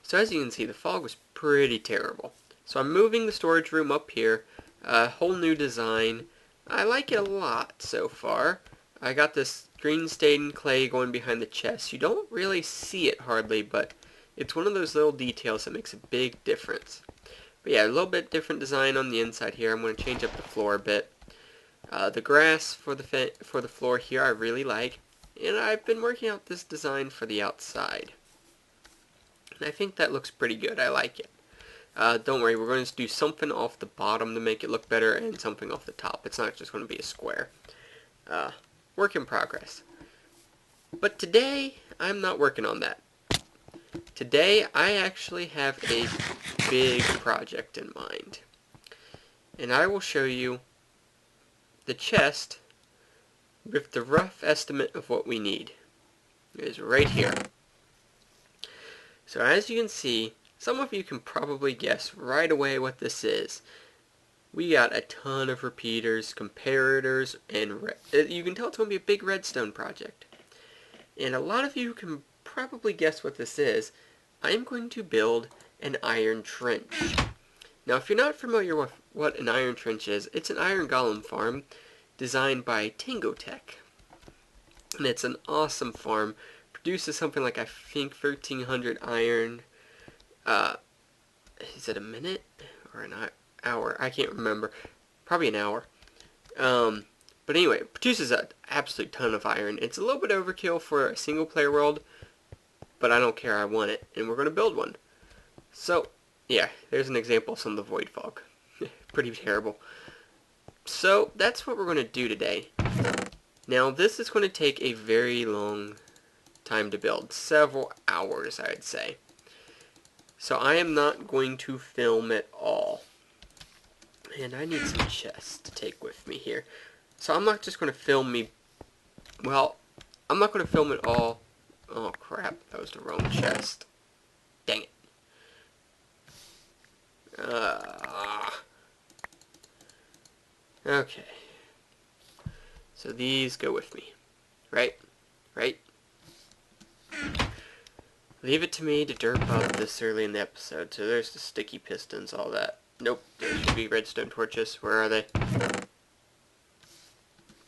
So as you can see, the fog was pretty terrible. So I'm moving the storage room up here, a whole new design. I like it a lot so far. I got this green stained clay going behind the chest. You don't really see it hardly, but it's one of those little details that makes a big difference. But yeah, a little bit different design on the inside here. I'm going to change up the floor a bit. The grass for the floor here I really like, and I've been working out this design for the outside. And I think that looks pretty good. I like it. Don't worry, we're going to do something off the bottom to make it look better and something off the top. It's not just going to be a square. Work in progress. But today, I'm not working on that. Today, I actually have a big project in mind. And I will show you the chest with the rough estimate of what we need. It is right here. So as you can see, some of you can probably guess right away what this is. We got a ton of repeaters, comparators, and you can tell it's going to be a big redstone project. And a lot of you can probably guess what this is. I'm going to build an iron trench. Now, if you're not familiar with what an iron trench is, it's an iron golem farm designed by Tech. And it's an awesome farm. Produces something like, I think, 1,300 iron. Is it a minute or an hour? I can't remember. Probably an hour. But anyway, it produces an absolute ton of iron. It's a little bit overkill for a single player world, but I don't care. I want it, and we're going to build one. So, yeah, there's an example of some of the void fog. Pretty terrible. So, that's what we're going to do today. Now, this is going to take a very long time to build. Several hours, I'd say. So, I am not going to film at all. And I need some chests to take with me here. So, I'm not just going to film me... Well, I'm not going to film it all. Oh, crap. That was the wrong chest. Dang it. Okay. So these go with me. Right? Right? Leave it to me to derp up this early in the episode. So there's the sticky pistons, all that. Nope. There should be redstone torches. Where are they?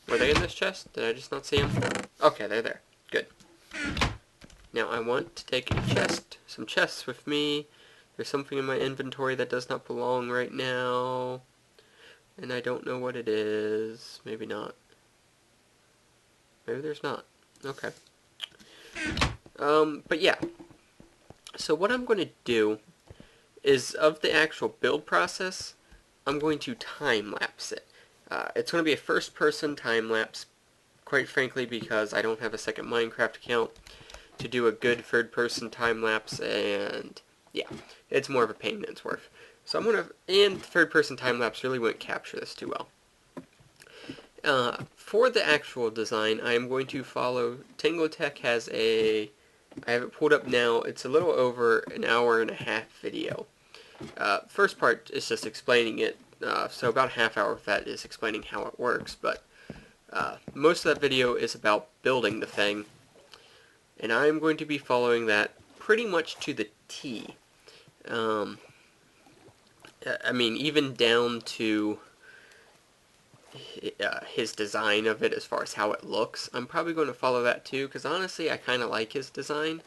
Were they in this chest? Did I just not see them? Okay, they're there. Good. Now I want to take a chest, some chests with me. There's something in my inventory that does not belong right now. And I don't know what it is. Maybe not. Maybe there's not. Okay. But yeah. So what I'm going to do is, of the actual build process, I'm going to time-lapse it. It's going to be a first-person time-lapse, quite frankly, because I don't have a second Minecraft account to do a good third-person time-lapse, and yeah, it's more of a pain than it's worth. So I'm going to, and third-person time-lapse really wouldn't capture this too well. For the actual design, I am going to follow, Tech has a, I have it pulled up now, it's a little over an hour and a half video. First part is just explaining it, so about a half hour of that is explaining how it works, but most of that video is about building the thing, and I'm going to be following that pretty much to the T. I mean, even down to his design of it as far as how it looks. I'm probably going to follow that too, because honestly, I kind of like his design.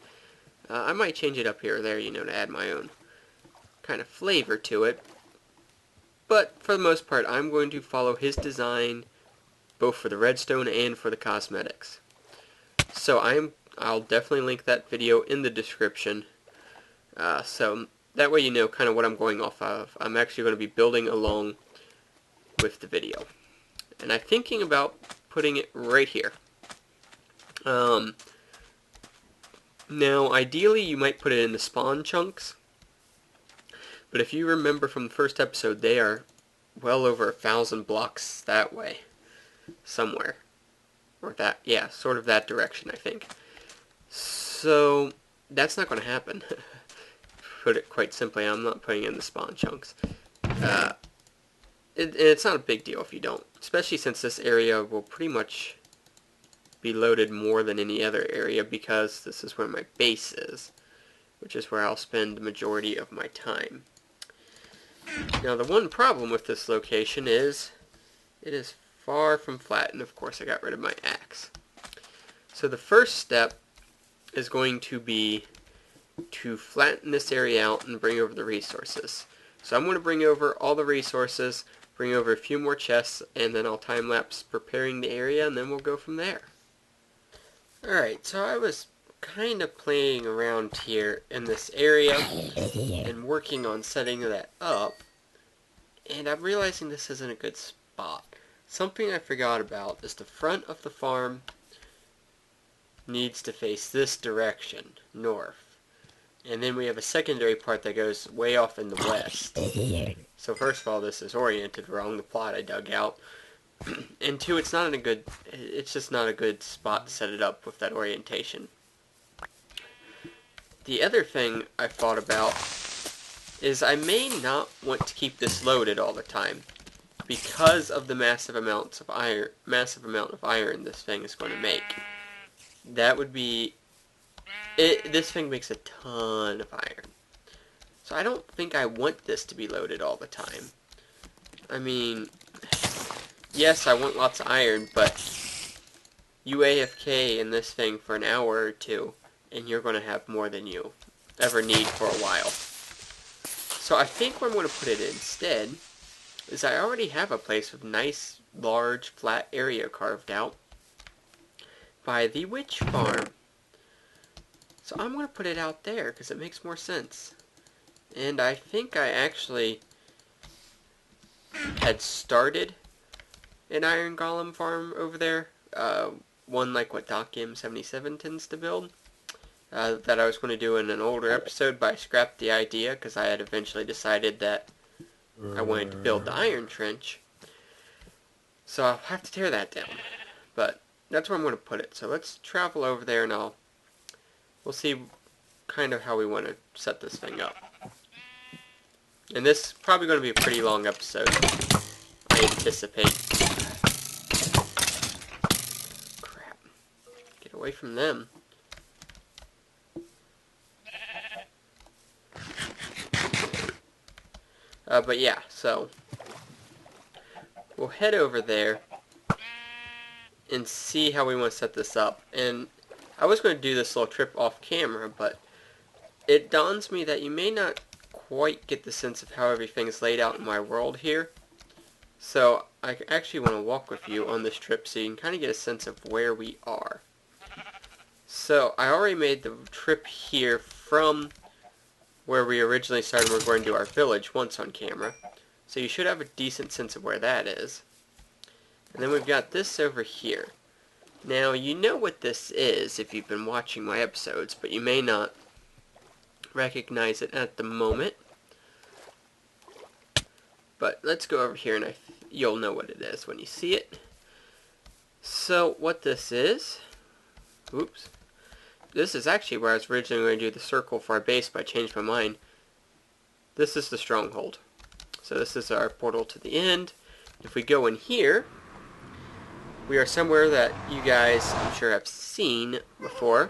I might change it up here or there, you know, to add my own kind of flavor to it. But for the most part, I'm going to follow his design, both for the redstone and for the cosmetics. So I'll definitely link that video in the description. So that way you know kind of what I'm going off of. I'm actually going to be building along with the video. And I'm thinking about putting it right here. Now, ideally, you might put it in the spawn chunks. But if you remember from the first episode, they are well over 1,000 blocks that way. Somewhere. Or that, yeah, sort of that direction, I think. So, that's not going to happen. Put it quite simply, I'm not putting in the spawn chunks. It's not a big deal if you don't. Especially since this area will pretty much be loaded more than any other area because this is where my base is. which is where I'll spend the majority of my time. Now the one problem with this location is it is far from flat, and of course I got rid of my axe. So the first step is going to be to flatten this area out and bring over the resources. So I'm going to bring over all the resources, bring over a few more chests, and then I'll time-lapse preparing the area, and then we'll go from there. Alright, so I was kind of playing around here in this area and working on setting that up, and I'm realizing this isn't a good spot. Something I forgot about is the front of the farm needs to face this direction, north. And then we have a secondary part that goes way off in the west. So first of all, this is oriented wrong, the plot I dug out. And two, it's just not a good spot to set it up with that orientation. The other thing I thought about is I may not want to keep this loaded all the time because of the massive amount of iron this thing is going to make. That would be this thing makes a ton of iron. So I don't think I want this to be loaded all the time. I mean, yes, I want lots of iron, but you AFK in this thing for an hour or two, and you're going to have more than you ever need for a while. So I think where I'm going to put it instead is I already have a place with nice, large, flat area carved out by the witch farm. So I'm going to put it out there because it makes more sense. And I think I actually had started an iron golem farm over there. One like what DocM77 tends to build. That I was going to do in an older episode, but I scrapped the idea because I had eventually decided that I wanted to build the iron trench. So I'll have to tear that down. But that's where I'm going to put it. So let's travel over there and we'll see kind of how we want to set this thing up. And this is probably going to be a pretty long episode, I anticipate. Crap. Get away from them. But yeah, so we'll head over there and see how we want to set this up. And I was going to do this little trip off camera, but it dawns me that you may not quite get the sense of how everything's laid out in my world here. So I actually want to walk with you on this trip so you can kind of get a sense of where we are. So I already made the trip here from where we originally started. We're going to our village once on camera. So you should have a decent sense of where that is. And then we've got this over here. Now, you know what this is if you've been watching my episodes, but you may not recognize it at the moment. But let's go over here and you'll know what it is when you see it. So, what this is... Oops. This is actually where I was originally going to do the circle for our base, but I changed my mind. This is the stronghold. So this is our portal to the end. If we go in here, we are somewhere that you guys, I'm sure, have seen before.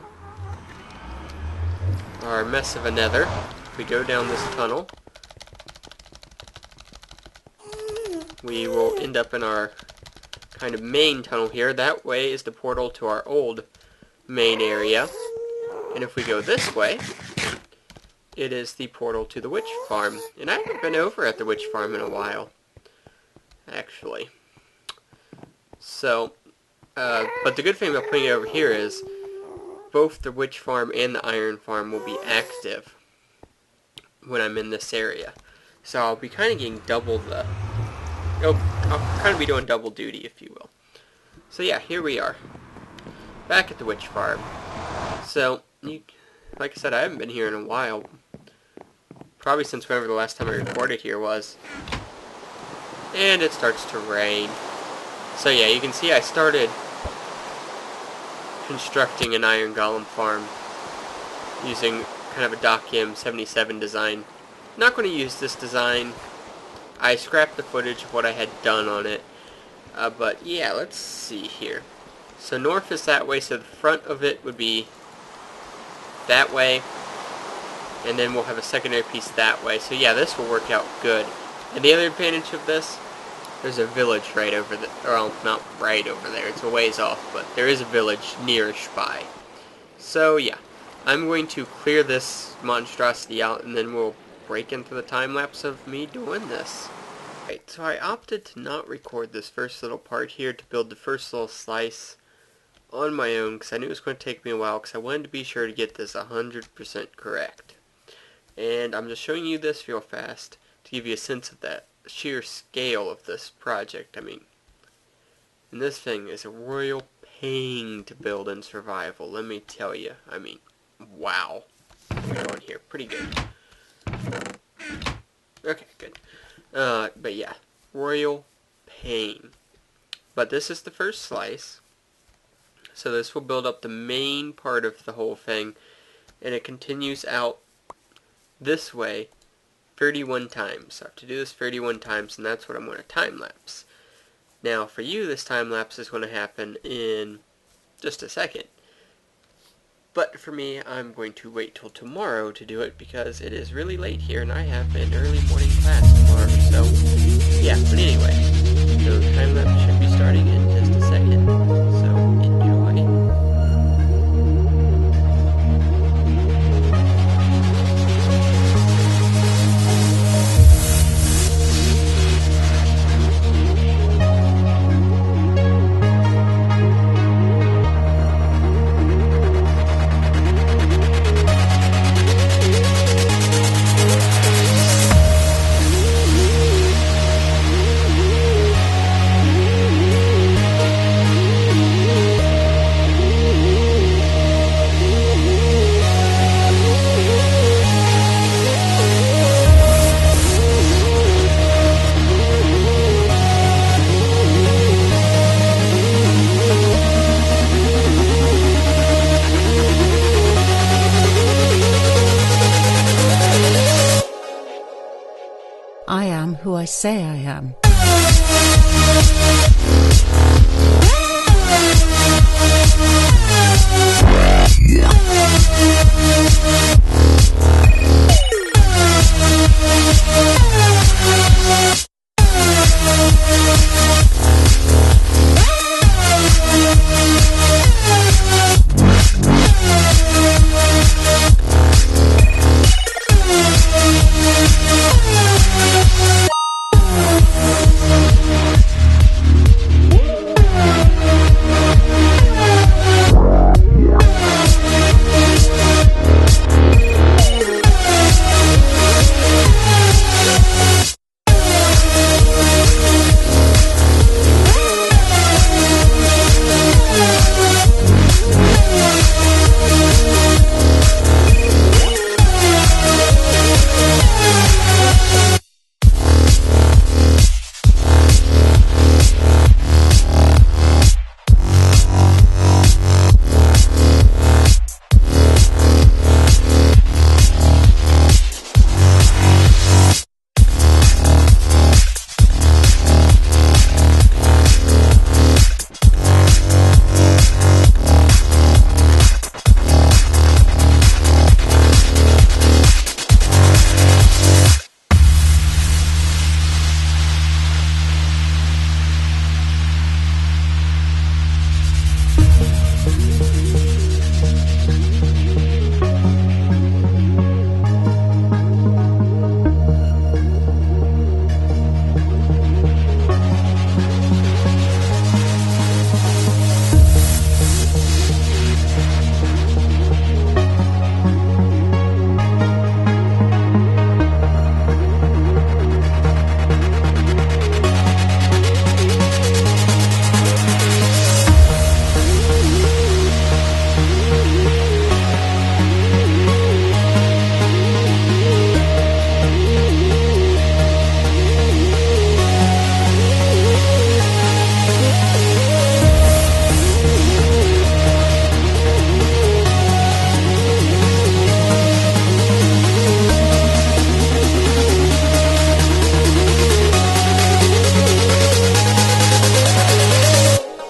Our mess of a nether. If we go down this tunnel, we will end up in our kind of main tunnel here. That way is the portal to our old main area. And if we go this way, it is the portal to the witch farm. And I haven't been over at the witch farm in a while, actually. So, but the good thing about putting it over here is both the witch farm and the iron farm will be active when I'm in this area. So I'll be kind of getting double the... I'll kind of be doing double duty, if you will. So yeah, here we are. Back at the witch farm. So, like I said, I haven't been here in a while. Probably since whenever the last time I recorded here was. And it starts to rain. So yeah, you can see I started constructing an iron golem farm using kind of a DocM77 design. Not going to use this design. I scrapped the footage of what I had done on it. But yeah, let's see here. So north is that way, so the front of it would be that way. and then we'll have a secondary piece that way. So yeah, this will work out good. And the other advantage of this, there's a village right over there, well, not right over there, it's a ways off, but there is a village nearish by. So yeah, I'm going to clear this monstrosity out, and then we'll break into the time-lapse of me doing this. Right, so I opted to not record this first little part here to build the first little slice on my own, because I knew it was going to take me a while, because I wanted to be sure to get this 100% correct. And I'm just showing you this real fast to give you a sense of that sheer scale of this project. I mean, and this thing is a royal pain to build in survival, let me tell you. I mean, wow. We're going here, pretty good. Okay, good. But yeah, royal pain. But this is the first slice. So this will build up the main part of the whole thing, and it continues out this way 31 times. So I have to do this 31 times, and that's what I'm going to time-lapse. Now for you, this time-lapse is going to happen in just a second. But for me, I'm going to wait till tomorrow to do it, because it is really late here, and I have an early morning class tomorrow. So yeah, but anyway, the time-lapse should be starting in just a second. So enjoy. I am who I say I am.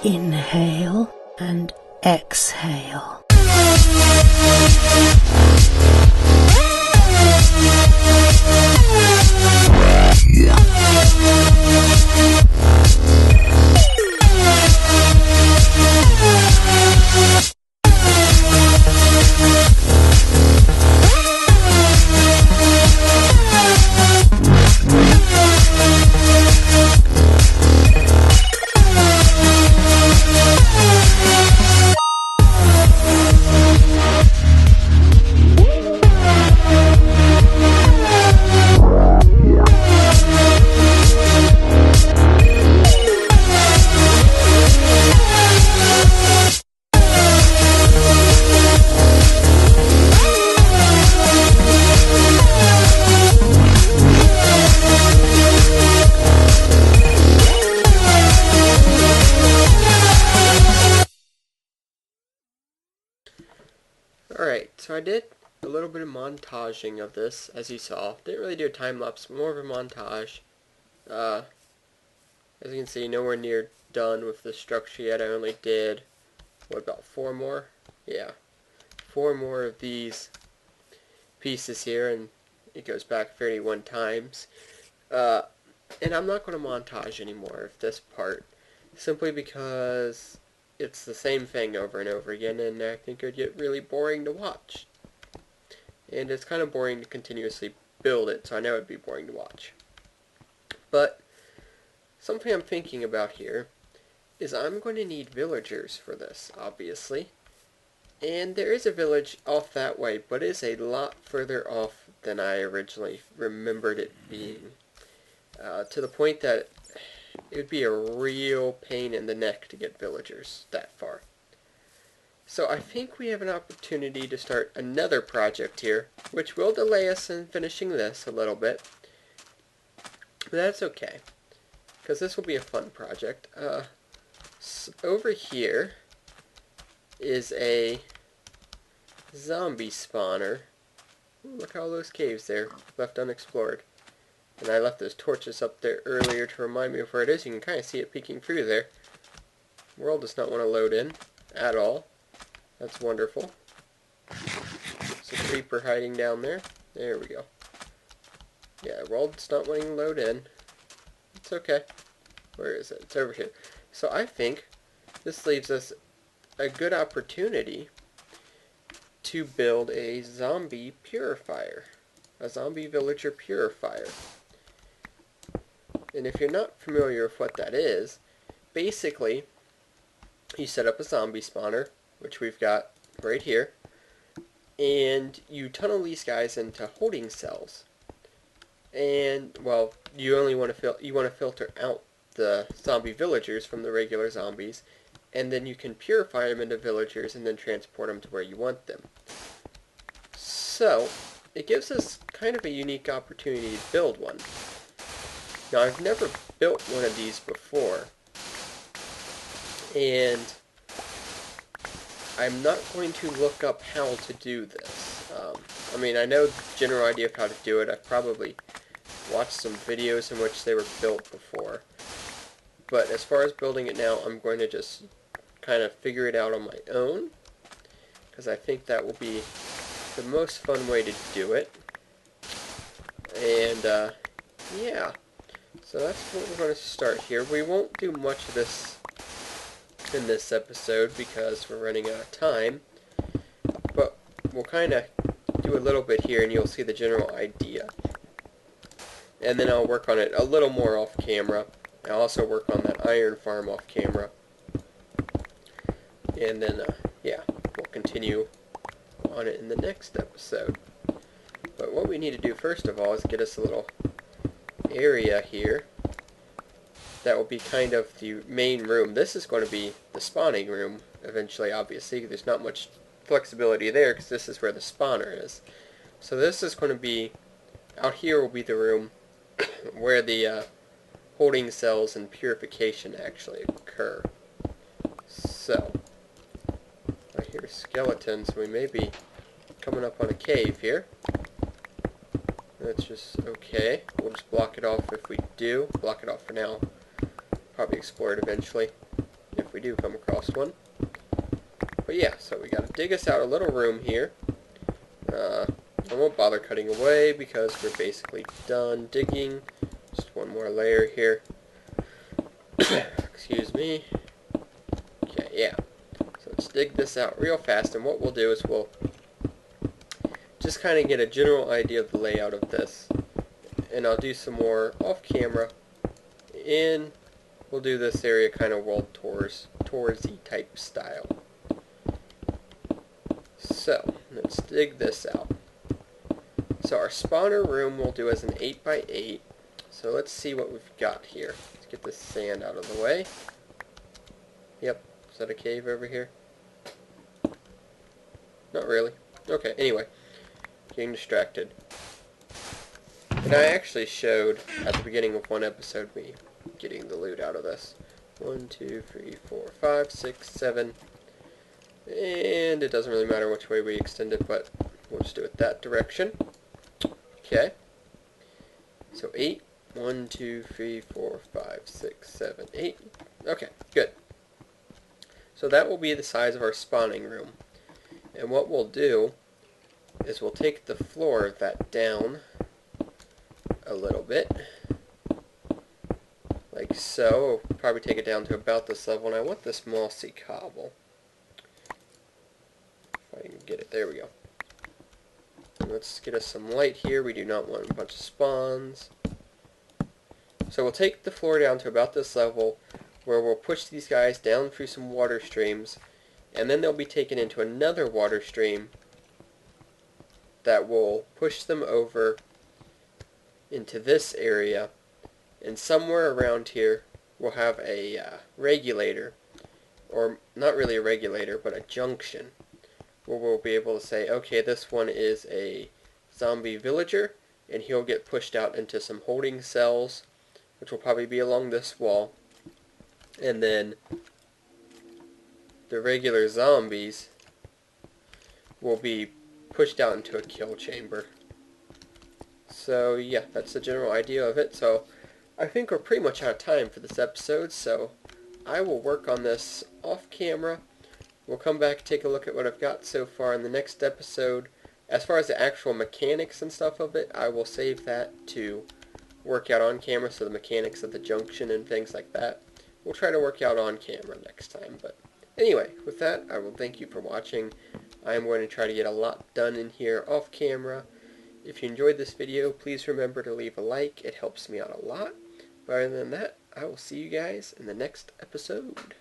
Inhale and exhale. Alright, so I did a little bit of montaging of this, as you saw. Didn't really do a time-lapse, more of a montage. As you can see, nowhere near done with the structure yet. I only did, what, about 4 more? Yeah, 4 more of these pieces here, and it goes back 31 times. And I'm not going to montage anymore of this part, simply because it's the same thing over and over again, and I think it would get really boring to watch. And it's kind of boring to continuously build it, so I know it would be boring to watch. But something I'm thinking about here is I'm going to need villagers for this, obviously. And there is a village off that way, but it is a lot further off than I originally remembered it being. To the point that it would be a real pain in the neck to get villagers that far. So I think we have an opportunity to start another project here, which will delay us in finishing this a little bit. But that's okay, because this will be a fun project. So over here is a zombie spawner. Ooh, look at all those caves there, left unexplored. And I left those torches up there earlier to remind me of where it is. You can kind of see it peeking through there. World does not want to load in at all. That's wonderful. There's a creeper hiding down there. There we go. Yeah, world's not wanting to load in. It's okay. Where is it? It's over here. So I think this leaves us a good opportunity to build a zombie purifier. A zombie villager purifier. And if you're not familiar with what that is, basically, you set up a zombie spawner, which we've got right here, and you tunnel these guys into holding cells. And, well, you only want to filter out the zombie villagers from the regular zombies, and then you can purify them into villagers and then transport them to where you want them. So, it gives us kind of a unique opportunity to build one. Now, I've never built one of these before, and I'm not going to look up how to do this. I mean, I know the general idea of how to do it. I've probably watched some videos in which they were built before. But as far as building it now, I'm going to just kind of figure it out on my own, because I think that will be the most fun way to do it. And, yeah. So that's what we're going to start here. We won't do much of this in this episode because we're running out of time. But we'll kind of do a little bit here and you'll see the general idea. And then I'll work on it a little more off camera. I'll also work on that iron farm off camera. And then, yeah, we'll continue on it in the next episode. But what we need to do first of all is get us a little area here that will be kind of the main room. This is going to be the spawning room eventually, obviously. There's not much flexibility there because this is where the spawner is. So this is going to be, out here will be the room where the holding cells and purification actually occur. So, I hear skeletons. We may be coming up on a cave here. That's just okay. We'll just block it off if we do. Block it off for now. Probably explore it eventually if we do come across one. But yeah, so we gotta dig us out a little room here. I won't bother cutting away because we're basically done digging. Just one more layer here. Excuse me. Okay, yeah. So let's dig this out real fast, and what we'll do is we'll just kind of get a general idea of the layout of this. And I'll do some more off camera, and we'll do this area kind of world toursy type style. So, let's dig this out. So our spawner room we'll do as an 8x8. So let's see what we've got here. Let's get this sand out of the way. Yep, is that a cave over here? Not really. Okay, anyway. Getting distracted. And I actually showed at the beginning of one episode me getting the loot out of this. 1, 2, 3, 4, 5, 6, 7. And it doesn't really matter which way we extend it, but we'll just do it that direction. Okay. So 8. 1, 2, 3, 4, 5, 6, 7, 8. Okay, good. So that will be the size of our spawning room. And what we'll do is we'll take the floor of that down a little bit. Like so. We'll probably take it down to about this level. And I want this mossy cobble. If I can get it. There we go. And let's get us some light here. We do not want a bunch of spawns. So we'll take the floor down to about this level, where we'll push these guys down through some water streams, and then they'll be taken into another water stream that will push them over into this area, and somewhere around here we'll have a regulator, or not really a regulator, but a junction, where we'll be able to say, okay, this one is a zombie villager, and he'll get pushed out into some holding cells, which will probably be along this wall. And then the regular zombies will be pushed out into a kill chamber. So yeah, that's the general idea of it. So I think we're pretty much out of time for this episode, so I will work on this off camera. We'll come back and take a look at what I've got so far in the next episode. As far as the actual mechanics and stuff of it, I will save that to work out on camera, so the mechanics of the junction and things like that we'll try to work out on camera next time. But anyway, with that, I will thank you for watching. I am going to try to get a lot done in here off camera. If you enjoyed this video, please remember to leave a like. It helps me out a lot. But other than that, I will see you guys in the next episode.